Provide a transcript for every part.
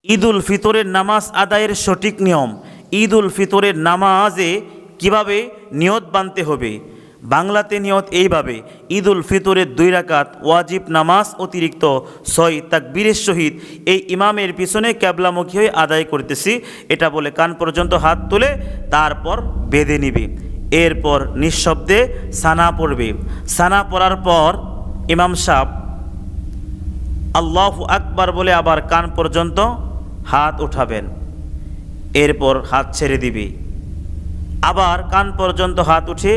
ঈদ উল ফিতরের নামাজ আদায়ের সঠিক নিয়ম। ঈদ উল ফিতরের নামাজে কিভাবে নিয়ত বাঁধতে হবে। বাংলাতে নিয়ত এইভাবে: ঈদ উল ফিতরের 2 রাকাত ওয়াজিব নামাজ অতিরিক্ত 6 তাকবীরের সহিত এই ইমামের পিছনে ক্যাবলামুখী হয়ে আদায় করতেছি, এটা বলে কান পর্যন্ত হাত তুলে তারপর বেঁধে নিবে। এরপর নিঃশব্দে সানা পড়বে। সানা পড়ার পর ইমাম সাহেব আল্লাহু আকবার বলে আবার কান পর্যন্ত হাত উঠাবেন। এরপর হাত ছেড়ে দিবে, আবার কান পর্যন্ত হাত উঠে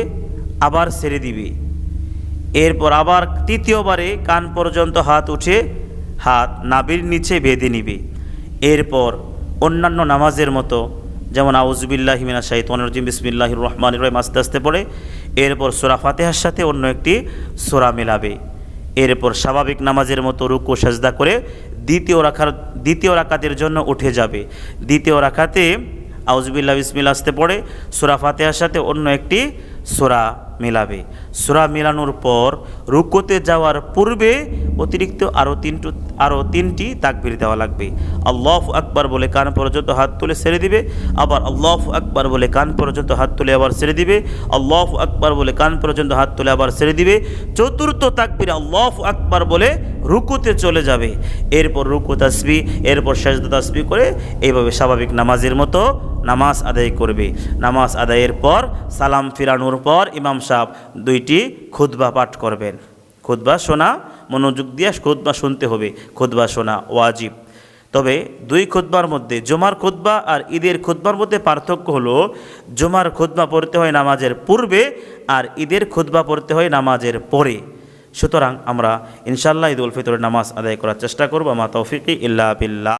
আবার ছেড়ে দিবে। এরপর আবার তৃতীয়বারে কান পর্যন্ত হাত উঠে হাত নাভির নিচে বেঁধে নিবে। এরপর অন্যান্য নামাজের মতো, যেমন আউযুবিল্লাহি মিনাশ শাইতানির রাজিম বিসমিল্লাহির রহমানির রহিম আস্তে আস্তে পড়ে এরপর সূরা ফাতিহার সাথে অন্য একটি সূরা মেলাবে। এরপর স্বাভাবিক নামাজের মতো রুকু সাজদা করে দ্বিতীয় রাকাতের জন্য উঠে যাবে। দ্বিতীয় রাকাতে আউযুবিল্লাহি বিসমিল্লাহ আস্তে পড়ে সূরা ফাতিহার সাথে অন্য একটি সূরা মেলাবে। সূরা মেলানোর পর রুকুতে যাওয়ার পূর্বে অতিরিক্ত আরও তিনটি তাকবীর দেওয়া লাগবে। আল্লাহু আকবার বলে কান পর্যন্ত হাত তুলে ছেড়ে দিবে, আবার আল্লাহু আকবার বলে কান পর্যন্ত হাত তুলে আবার ছেড়ে দিবে, আল্লাহু আকবার বলে কান পর্যন্ত হাত তুলে আবার ছেড়ে দিবে। চতুর্থ তাকবীর আল্লাহু আকবার বলে রুকুতে চলে যাবে। এরপর রুকু তাসবিহ, এরপর সাজদা তাসবিহ করে এইভাবে স্বাভাবিক নামাজের মতো নামাজ আদায় করবে। নামাজ আদায়ের পর সালাম ফিরানোর পর ইমাম সাহেব 2টি খুতবা পাঠ করবেন। খুতবা শোনা, মনোযোগ দিয়ে খুতবা শুনতে হবে। খুতবা শোনা ওয়াজিব। তবে 2 খুতবার মধ্যে জুমার খুতবা আর ঈদের খুতবার মধ্যে পার্থক্য হলো, জুমার খুতবা পড়তে হয় নামাজের পূর্বে আর ঈদের খুতবা পড়তে হয় নামাজের পরে। সুতরাং আমরা ইনশাআল্লাহ ঈদ উল ফিতরের নামাজ আদায় করার চেষ্টা করব। মা তৌফিকি ইল্লা বিল্লাহ।